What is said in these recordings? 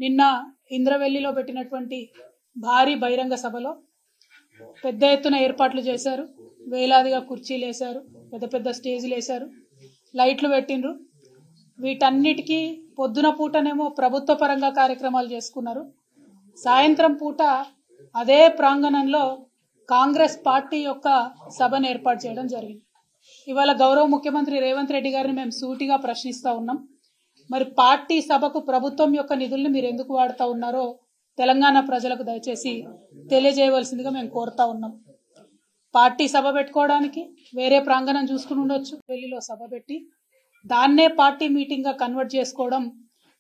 నిన్న ఇంద్రవెల్లిలో పెట్టినటువంటి భారీ బహిరంగ సభలో పెద్ద ఎత్తున ఏర్పాట్లు చేశారు. వేలాదిగా కుర్చీలు వేశారు, పెద్ద పెద్ద స్టేజీలు వేశారు, లైట్లు పెట్టిండ్రు. వీటన్నిటికీ పొద్దున పూటనేమో ప్రభుత్వ పరంగా కార్యక్రమాలు చేసుకున్నారు. సాయంత్రం పూట అదే ప్రాంగణంలో కాంగ్రెస్ పార్టీ యొక్క సభను ఏర్పాటు చేయడం జరిగింది. ఇవాళ గౌరవ ముఖ్యమంత్రి రేవంత్ రెడ్డి గారిని మేము సూటిగా ప్రశ్నిస్తూ ఉన్నాం. మరి పార్టీ సభకు ప్రభుత్వం యొక్క నిధుల్ని మీరు ఎందుకు వాడుతూ ఉన్నారో తెలంగాణ ప్రజలకు దయచేసి తెలియజేయవలసిందిగా మేము కోరుతా ఉన్నాం. పార్టీ సభ పెట్టుకోవడానికి వేరే ప్రాంగణం చూసుకుని ఉండొచ్చు. ఢిల్లీలో సభ పెట్టి దాన్నే పార్టీ మీటింగ్గా కన్వర్ట్ చేసుకోవడం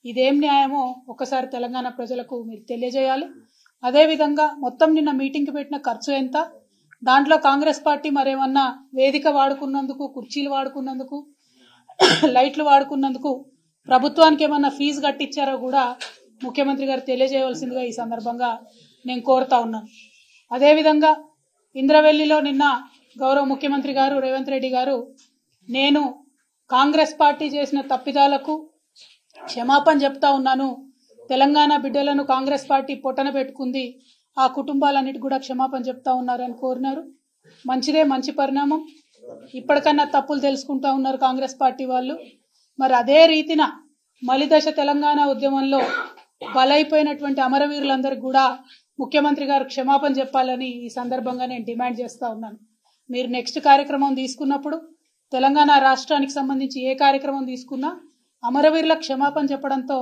ఇదేం న్యాయమో ఒకసారి తెలంగాణ ప్రజలకు మీరు తెలియజేయాలి. అదేవిధంగా మొత్తం నిన్న మీటింగ్కి పెట్టిన ఖర్చు ఎంత, దాంట్లో కాంగ్రెస్ పార్టీ మరేమన్నా వేదిక వాడుకున్నందుకు, కుర్చీలు వాడుకున్నందుకు, లైట్లు వాడుకున్నందుకు ప్రభుత్వానికి ఏమన్నా ఫీజు కట్టించారో కూడా ముఖ్యమంత్రి గారు తెలియజేయవలసిందిగా ఈ సందర్భంగా నేను కోరుతా ఉన్నాను. అదేవిధంగా ఇంద్రవెల్లిలో నిన్న గౌరవ ముఖ్యమంత్రి గారు రేవంత్ రెడ్డి గారు నేను కాంగ్రెస్ పార్టీ చేసిన తప్పిదాలకు క్షమాపణ చెప్తా ఉన్నాను, తెలంగాణ బిడ్డలను కాంగ్రెస్ పార్టీ పొట్టన పెట్టుకుంది, ఆ కుటుంబాలన్నిటి కూడా క్షమాపణ చెప్తా ఉన్నారని కోరినారు. మంచిదే, మంచి పరిణామం. ఇప్పటికన్నా తప్పులు తెలుసుకుంటా ఉన్నారు కాంగ్రెస్ పార్టీ వాళ్ళు. మరి అదే రీతిన మలిదశ తెలంగాణ ఉద్యమంలో బలైపోయినటువంటి అమరవీరులందరికీ కూడా ముఖ్యమంత్రి గారు క్షమాపణ చెప్పాలని ఈ సందర్భంగా నేను డిమాండ్ చేస్తా ఉన్నాను. మీరు నెక్స్ట్ కార్యక్రమం తీసుకున్నప్పుడు తెలంగాణ రాష్ట్రానికి సంబంధించి ఏ కార్యక్రమం తీసుకున్నా అమరవీరుల క్షమాపణ చెప్పడంతో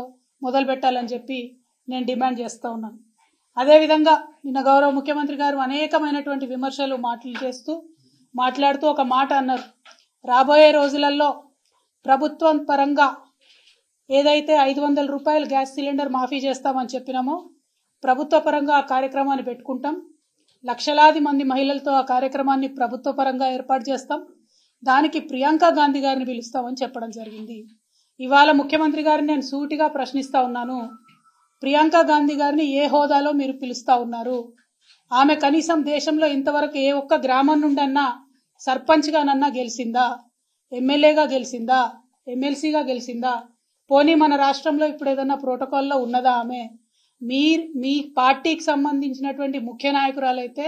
మొదలు పెట్టాలని చెప్పి నేను డిమాండ్ చేస్తా ఉన్నాను. అదేవిధంగా నిన్న గౌరవ ముఖ్యమంత్రి గారు అనేకమైనటువంటి విమర్శలు మాట్లాడుతూ ఒక మాట అన్నారు. రాబోయే రోజులలో ప్రభుత్వం పరంగా ఏదైతే 500 రూపాయలు గ్యాస్ సిలిండర్ మాఫీ చేస్తామని చెప్పినామో ప్రభుత్వ పరంగా ఆ కార్యక్రమాన్ని పెట్టుకుంటాం. లక్షలాది మంది మహిళలతో ఆ కార్యక్రమాన్ని ప్రభుత్వ పరంగా ఏర్పాటు చేస్తాం. దానికి ప్రియాంక గాంధీ గారిని పిలుస్తామని చెప్పడం జరిగింది. ఇవాళ ముఖ్యమంత్రి గారిని నేను సూటిగా ప్రశ్నిస్తా ఉన్నాను, ప్రియాంక గాంధీ గారిని ఏ హోదాలో మీరు పిలుస్తా ఉన్నారు? ఆమె కనీసం దేశంలో ఇంతవరకు ఏ ఒక్క గ్రామం నుండన్నా సర్పంచ్గానన్నా గెలిచిందా? ఎమ్మెల్యేగా గెలిచిందా? ఎమ్మెల్సీగా గెలిచిందా? పోనీ మన రాష్ట్రంలో ఇప్పుడు ఏదన్నా ప్రోటోకాల్లో ఉన్నదా ఆమె? మీ పార్టీకి సంబంధించినటువంటి ముఖ్య నాయకురాలైతే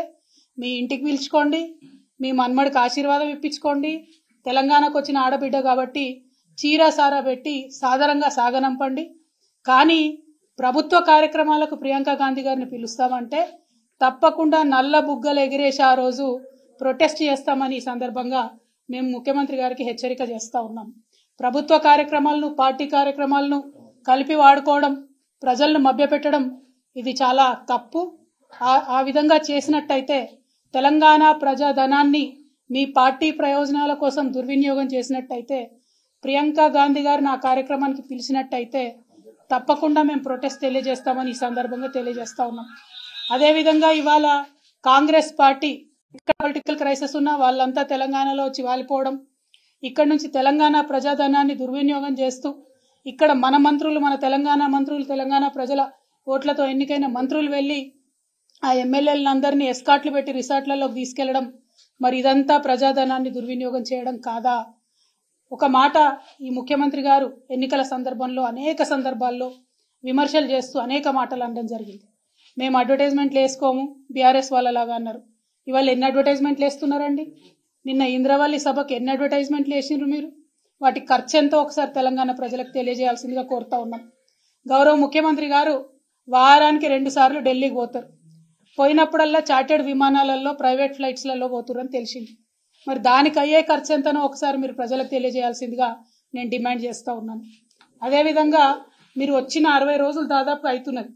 మీ ఇంటికి పిలుచుకోండి, మీ మన్మడికి ఆశీర్వాదం ఇప్పించుకోండి. తెలంగాణకు వచ్చిన ఆడబిడ్డ కాబట్టి చీరా సారా పెట్టి సాదరంగా సాగనంపండి. కానీ ప్రభుత్వ కార్యక్రమాలకు ప్రియాంక గాంధీ గారిని పిలుస్తామంటే తప్పకుండా నల్ల బుగ్గలు ఎగిరేసి ఆ రోజు ప్రొటెస్ట్ చేస్తామని ఈ సందర్భంగా మేము ముఖ్యమంత్రి గారికి హెచ్చరిక చేస్తా ఉన్నాం. ప్రభుత్వ కార్యక్రమాలను, పార్టీ కార్యక్రమాలను కలిపి వాడుకోవడం, ప్రజలను మభ్యపెట్టడం ఇది చాలా తప్పు. ఆ విధంగా చేసినట్టయితే తెలంగాణ ప్రజాధనాన్ని మీ పార్టీ ప్రయోజనాల కోసం దుర్వినియోగం చేసినట్టయితే, ప్రియాంక గాంధీ గారిని ఆ కార్యక్రమానికి పిలిచినట్టయితే తప్పకుండా మేము ప్రొటెస్ట్ తెలియజేస్తామని ఈ సందర్భంగా తెలియజేస్తా ఉన్నాం. అదేవిధంగా ఇవాళ కాంగ్రెస్ పార్టీ ఇక్కడ పొలిటికల్ క్రైసిస్ ఉన్న వాళ్ళంతా తెలంగాణలో వచ్చి వాలిపోవడం, ఇక్కడ నుంచి తెలంగాణ ప్రజాధనాన్ని దుర్వినియోగం చేస్తూ ఇక్కడ మన మంత్రులు, మన తెలంగాణ మంత్రులు, తెలంగాణ ప్రజల ఓట్లతో ఎన్నికైన మంత్రులు వెళ్ళి ఆ ఎమ్మెల్యేలందరినీ ఎస్కాట్లు పెట్టి రిసార్ట్లలోకి తీసుకెళ్లడం, మరి ఇదంతా ప్రజాధనాన్ని దుర్వినియోగం చేయడం కాదా? ఒక మాట ఈ ముఖ్యమంత్రి గారు ఎన్నికల సందర్భంలో అనేక సందర్భాల్లో విమర్శలు చేస్తూ అనేక మాటలు అనడం జరిగింది. మేము అడ్వర్టైజ్మెంట్లు వేసుకోము బీఆర్ఎస్ వాళ్ళలాగా అన్నారు. ఇవాళ ఎన్ని అడ్వర్టైజ్మెంట్లు వేస్తున్నారండి? నిన్న ఇంద్రవల్లి సభకు ఎన్ని అడ్వర్టైజ్మెంట్లు వేసిండ్రు మీరు? వాటి ఖర్చు ఎంతో ఒకసారి తెలంగాణ ప్రజలకు తెలియజేయాల్సిందిగా కోరుతా ఉన్నాం. గౌరవ ముఖ్యమంత్రి గారు వారానికి 2 సార్లు ఢిల్లీకి పోతారు. పోయినప్పుడల్లా చార్టెడ్ విమానాలలో, ప్రైవేట్ ఫ్లైట్స్లలో పోతురని తెలిసింది. మరి దానికి అయ్యే ఖర్చు ఎంతనో ఒకసారి మీరు ప్రజలకు తెలియజేయాల్సిందిగా నేను డిమాండ్ చేస్తూ ఉన్నాను. అదేవిధంగా మీరు వచ్చిన 60 రోజులు దాదాపు అవుతున్నది.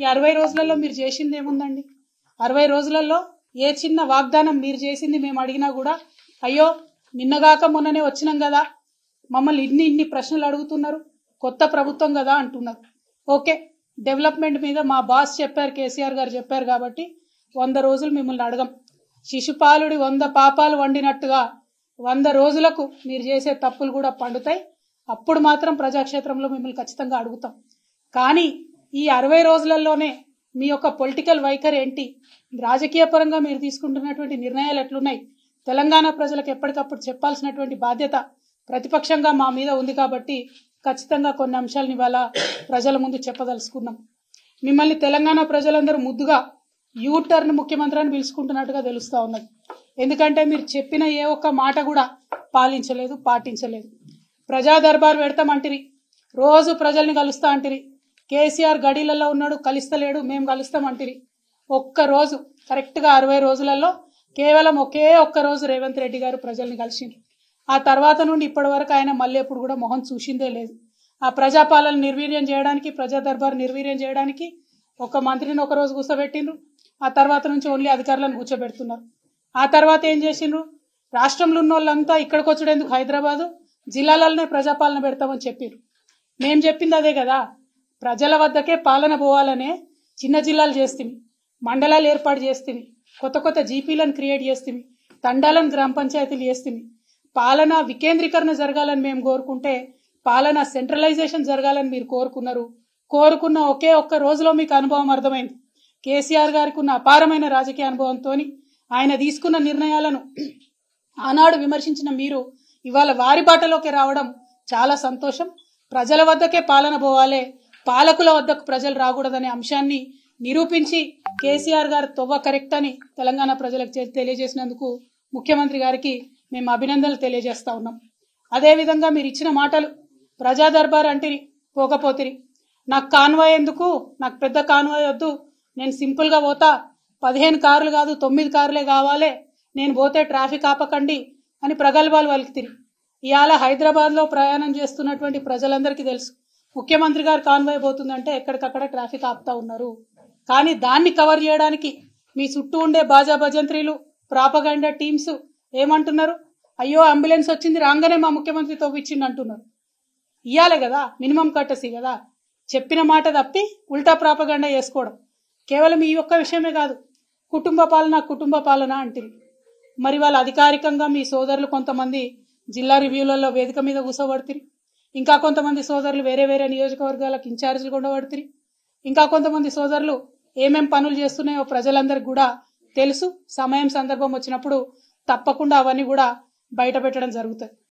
ఈ 60 రోజులలో మీరు చేసింది ఏముందండి? 60 రోజులలో ఏ చిన్న వాగ్దానం మీరు చేసింది మేము అడిగినా కూడా అయ్యో నిన్నగాక మొన్ననే వచ్చినాం కదా, మమ్మల్ని ఇన్ని ప్రశ్నలు అడుగుతున్నారు, కొత్త ప్రభుత్వం కదా అంటున్నారు. ఓకే, డెవలప్మెంట్ మీద మా బాస్ చెప్పారు, కేసీఆర్ గారు చెప్పారు కాబట్టి 100 రోజులు మిమ్మల్ని అడగం. శిశుపాలుడి 100 పాపాలు వండినట్టుగా 100 రోజులకు మీరు చేసే తప్పులు కూడా పండుతాయి. అప్పుడు మాత్రం ప్రజాక్షేత్రంలో మిమ్మల్ని ఖచ్చితంగా అడుగుతాం. కానీ ఈ 60 రోజులలోనే మీ యొక్క పొలిటికల్ వైఖరి ఏంటి, రాజకీయ పరంగా మీరు తీసుకుంటున్నటువంటి నిర్ణయాలు ఎట్లున్నాయి, తెలంగాణ ప్రజలకు ఎప్పటికప్పుడు చెప్పాల్సినటువంటి బాధ్యత ప్రతిపక్షంగా మా మీద ఉంది. కాబట్టి ఖచ్చితంగా కొన్ని అంశాలను ఇవాళ ప్రజల ముందు చెప్పదలుచుకున్నాం. మిమ్మల్ని తెలంగాణ ప్రజలందరూ ముద్దుగా యూటర్న్ ముఖ్యమంత్రి అని పిలుచుకుంటున్నట్టుగా తెలుస్తా ఉన్నది. ఎందుకంటే మీరు చెప్పిన ఏ ఒక్క మాట కూడా పాలించలేదు, పాటించలేదు. ప్రజా దర్బార్ పెడతామంటిరి, రోజు ప్రజల్ని కలుస్తా అంటిరి. కేసీఆర్ గడీలలో ఉన్నాడు, కలుస్తలేడు, మేము కలుస్తామంటిరి. ఒక్కరోజు కరెక్ట్గా 60 రోజులలో కేవలం ఒకే ఒక్క రోజు రేవంత్ రెడ్డి గారు ప్రజల్ని కలిసిండ్రు. ఆ తర్వాత నుండి ఇప్పటి వరకు ఆయన మళ్ళీ ఎప్పుడు కూడా మొహం చూసిందే లేదు. ఆ ప్రజాపాలన నిర్వీర్యం చేయడానికి, ప్రజా దర్బార్ నిర్వీర్యం చేయడానికి ఒక మంత్రిని ఒక రోజు కూర్చోబెట్టిండ్రు. ఆ తర్వాత నుంచి ఓన్లీ అధికారులను కూర్చోబెడుతున్నారు. ఆ తర్వాత ఏం చేసిండ్రు? రాష్ట్రంలో ఉన్న వాళ్ళంతా ఇక్కడికి వచ్చేందుకు హైదరాబాదు జిల్లాలలోనే ప్రజాపాలన పెడతామని చెప్పారు. మేము చెప్పింది అదే కదా, ప్రజల వద్దకే పాలన పోవాలనే చిన్న జిల్లాలు చేస్తుంది, మండలాలు ఏర్పాటు చేస్తుంది, కొత్త కొత్త జీపీలను క్రియేట్ చేస్తుంది, తండాలను గ్రామ పంచాయతీలు చేస్తుంది. పాలన వికేంద్రీకరణ జరగాలని మేము కోరుకుంటే పాలన సెంట్రలైజేషన్ జరగాలని మీరు కోరుకున్నారు. కోరుకున్న ఒకే ఒక్క రోజులో మీకు అనుభవం అర్థమైంది. కేసీఆర్ గారికి ఉన్న అపారమైన రాజకీయ అనుభవంతో ఆయన తీసుకున్న నిర్ణయాలను ఆనాడు విమర్శించిన మీరు ఇవాళ వారి బాటలోకి రావడం చాలా సంతోషం. ప్రజల వద్దకే పాలన పోవాలే, పాలకుల వద్దకు ప్రజలు రాకూడదనే అంశాన్ని నిరూపించి కేసీఆర్ గారు తొవ్వ కరెక్ట్ అని తెలంగాణ ప్రజలకు తెలియజేసినందుకు ముఖ్యమంత్రి గారికి మేము అభినందనలు తెలియజేస్తా ఉన్నాం. అదేవిధంగా మీరు ఇచ్చిన మాటలు, ప్రజా దర్బార్ అంటిరి, పోకపోతిరి. నాకు కాన్వాయ్ ఎందుకు, నాకు పెద్ద కాన్వాయ్ వద్దు, నేను సింపుల్గా పోతా, 15 కార్లు కాదు 9 కార్లే కావాలి, నేను పోతే ట్రాఫిక్ ఆపకండి అని ప్రగల్భాలు పలుకుతిరి. ఇవాళ హైదరాబాద్లో ప్రయాణం చేస్తున్నటువంటి ప్రజలందరికీ తెలుసు, ముఖ్యమంత్రి గారు కాన్వాయ్ పోతుందంటే ఎక్కడికక్కడ ట్రాఫిక్ ఆపుతా ఉన్నారు. కానీ దాన్ని కవర్ చేయడానికి మీ చుట్టూ ఉండే బాజా భజంత్రీలు, ప్రాపగండా టీమ్స్ ఏమంటున్నారు? అయ్యో అంబులెన్స్ వచ్చింది రాగానే మా ముఖ్యమంత్రి తవ్విచ్చింది అంటున్నారు. ఇయ్యాలి కదా, మినిమం కట్టసి కదా. చెప్పిన మాట తప్పి ఉల్టా ప్రాపగండా చేసుకోవడం. కేవలం ఈ ఒక్క విషయమే కాదు, కుటుంబ పాలన అంటుంది. మరి వాళ్ళ అధికారికంగా మీ సోదరులు కొంతమంది జిల్లా రివ్యూలలో వేదిక మీద కూర్చోబడుతుంది, ఇంకా కొంతమంది సోదరులు వేరే వేరే నియోజకవర్గాలకు ఇన్ఛార్జీలు ఉండబడుతుంది, ఇంకా కొంతమంది సోదరులు ఏమేం పనులు చేస్తున్నాయో ప్రజలందరికీ కూడా తెలుసు. సమయం సందర్భం వచ్చినప్పుడు తప్పకుండా అవన్నీ కూడా బయట పెట్టడం జరుగుతుంది.